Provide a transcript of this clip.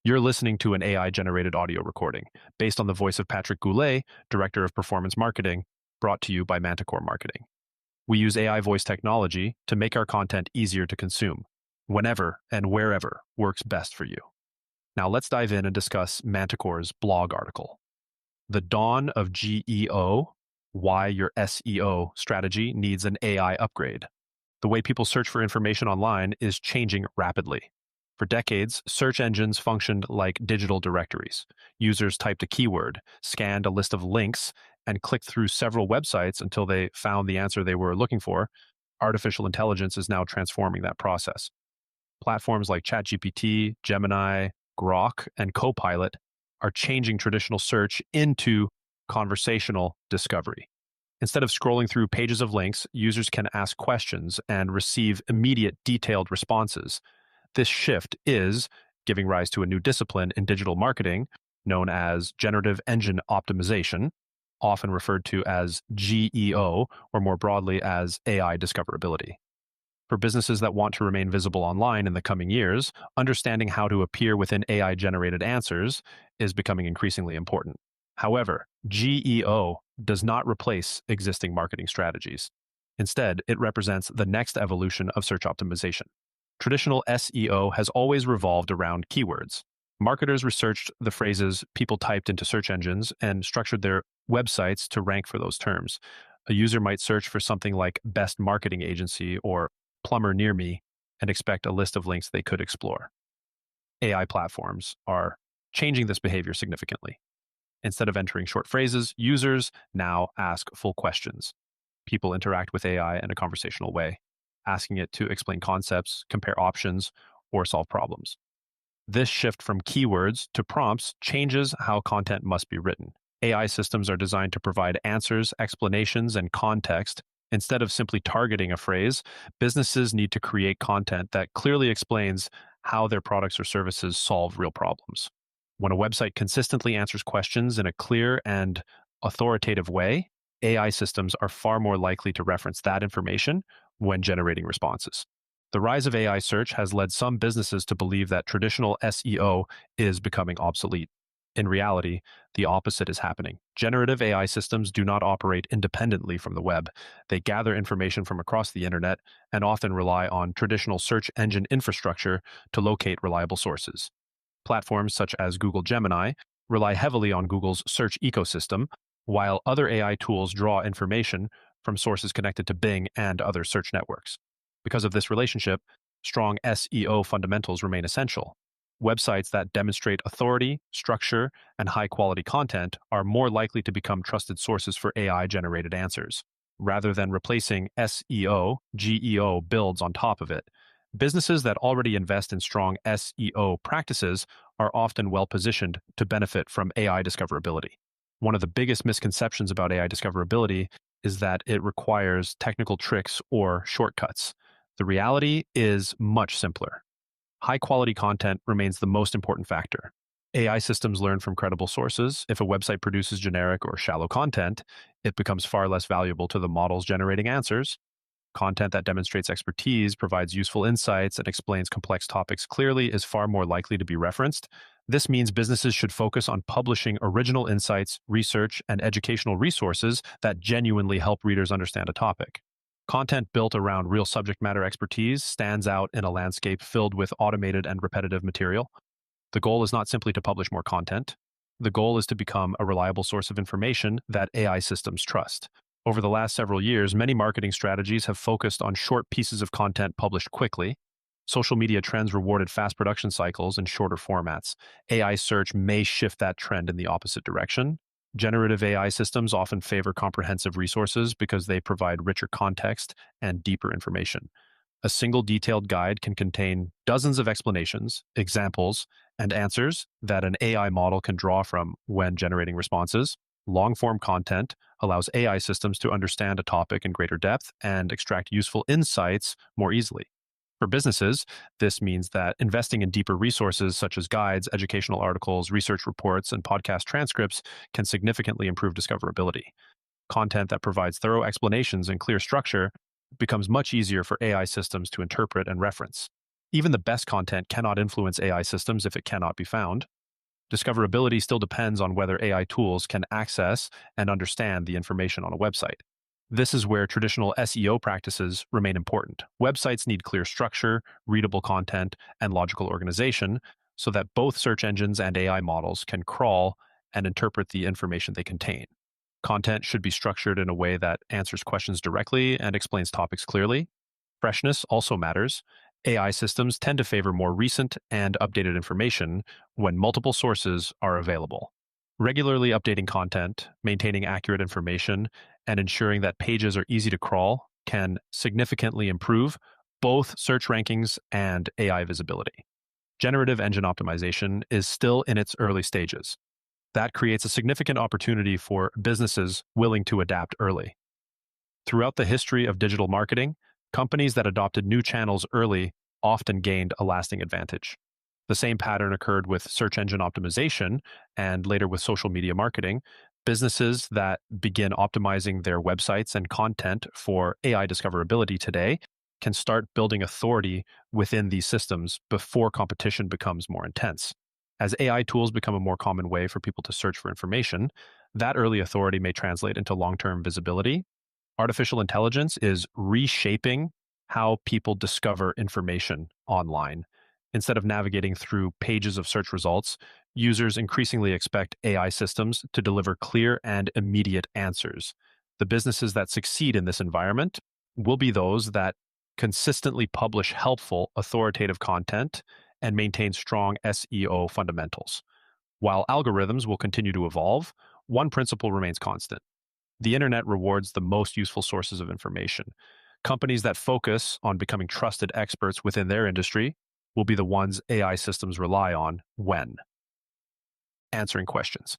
You're listening to an AI-generated audio recording based on the voice of Patrick Goulet, Director of Performance Marketing, brought to you by Manticore Marketing. We use AI voice technology to make our content easier to consume, whenever and wherever works best for you. Now let's dive in and discuss Manticore's blog article. The Dawn of GEO, Why Your SEO Strategy Needs an AI Upgrade. The way people search for information online is changing rapidly. For decades, search engines functioned like digital directories. Users typed a keyword, scanned a list of links, and clicked through several websites until they found the answer they were looking for. Artificial intelligence is now transforming that process. Platforms like ChatGPT, Gemini, Grok, and Copilot are changing traditional search into conversational discovery. Instead of scrolling through pages of links, users can ask questions and receive immediate, detailed responses. This shift is giving rise to a new discipline in digital marketing known as Generative Engine Optimization, often referred to as GEO, or more broadly as AI discoverability. For businesses that want to remain visible online in the coming years, understanding how to appear within AI-generated answers is becoming increasingly important. However, GEO does not replace existing marketing strategies. Instead, it represents the next evolution of search optimization. Traditional SEO has always revolved around keywords. Marketers researched the phrases people typed into search engines and structured their websites to rank for those terms. A user might search for something like best marketing agency or plumber near me and expect a list of links they could explore. AI platforms are changing this behavior significantly. Instead of entering short phrases, users now ask full questions. People interact with AI in a conversational way, asking it to explain concepts, compare options, or solve problems. This shift from keywords to prompts changes how content must be written. AI systems are designed to provide answers, explanations, and context. Instead of simply targeting a phrase, businesses need to create content that clearly explains how their products or services solve real problems. When a website consistently answers questions in a clear and authoritative way, AI systems are far more likely to reference that information when generating responses. The rise of AI search has led some businesses to believe that traditional SEO is becoming obsolete. In reality, the opposite is happening. Generative AI systems do not operate independently from the web. They gather information from across the internet and often rely on traditional search engine infrastructure to locate reliable sources. Platforms such as Google Gemini rely heavily on Google's search ecosystem, while other AI tools draw information from sources connected to Bing and other search networks. Because of this relationship, strong SEO fundamentals remain essential. Websites that demonstrate authority, structure, and high-quality content are more likely to become trusted sources for AI-generated answers. Rather than replacing SEO, GEO builds on top of it. Businesses that already invest in strong SEO practices are often well-positioned to benefit from AI discoverability. One of the biggest misconceptions about AI discoverability is that it requires technical tricks or shortcuts. The reality is much simpler. High-quality content remains the most important factor. AI systems learn from credible sources. If a website produces generic or shallow content, it becomes far less valuable to the models generating answers. Content that demonstrates expertise, provides useful insights, and explains complex topics clearly is far more likely to be referenced. This means businesses should focus on publishing original insights, research, and educational resources that genuinely help readers understand a topic. Content built around real subject matter expertise stands out in a landscape filled with automated and repetitive material. The goal is not simply to publish more content. The goal is to become a reliable source of information that AI systems trust. Over the last several years, many marketing strategies have focused on short pieces of content published quickly. Social media trends rewarded fast production cycles and shorter formats. AI search may shift that trend in the opposite direction. Generative AI systems often favor comprehensive resources because they provide richer context and deeper information. A single detailed guide can contain dozens of explanations, examples, and answers that an AI model can draw from when generating responses. Long-form content allows AI systems to understand a topic in greater depth and extract useful insights more easily. For businesses, this means that investing in deeper resources such as guides, educational articles, research reports, and podcast transcripts can significantly improve discoverability. Content that provides thorough explanations and clear structure becomes much easier for AI systems to interpret and reference. Even the best content cannot influence AI systems if it cannot be found. Discoverability still depends on whether AI tools can access and understand the information on a website. This is where traditional SEO practices remain important. Websites need clear structure, readable content, and logical organization so that both search engines and AI models can crawl and interpret the information they contain. Content should be structured in a way that answers questions directly and explains topics clearly. Freshness also matters. AI systems tend to favor more recent and updated information when multiple sources are available. Regularly updating content, maintaining accurate information, and ensuring that pages are easy to crawl can significantly improve both search rankings and AI visibility. Generative engine optimization is still in its early stages. That creates a significant opportunity for businesses willing to adapt early. Throughout the history of digital marketing, companies that adopted new channels early often gained a lasting advantage. The same pattern occurred with search engine optimization and later with social media marketing. Businesses that begin optimizing their websites and content for AI discoverability today can start building authority within these systems before competition becomes more intense. As AI tools become a more common way for people to search for information, that early authority may translate into long-term visibility. Artificial intelligence is reshaping how people discover information online. Instead of navigating through pages of search results, users increasingly expect AI systems to deliver clear and immediate answers. The businesses that succeed in this environment will be those that consistently publish helpful, authoritative content and maintain strong SEO fundamentals. While algorithms will continue to evolve, one principle remains constant. The internet rewards the most useful sources of information. Companies that focus on becoming trusted experts within their industry will be the ones AI systems rely on when answering questions.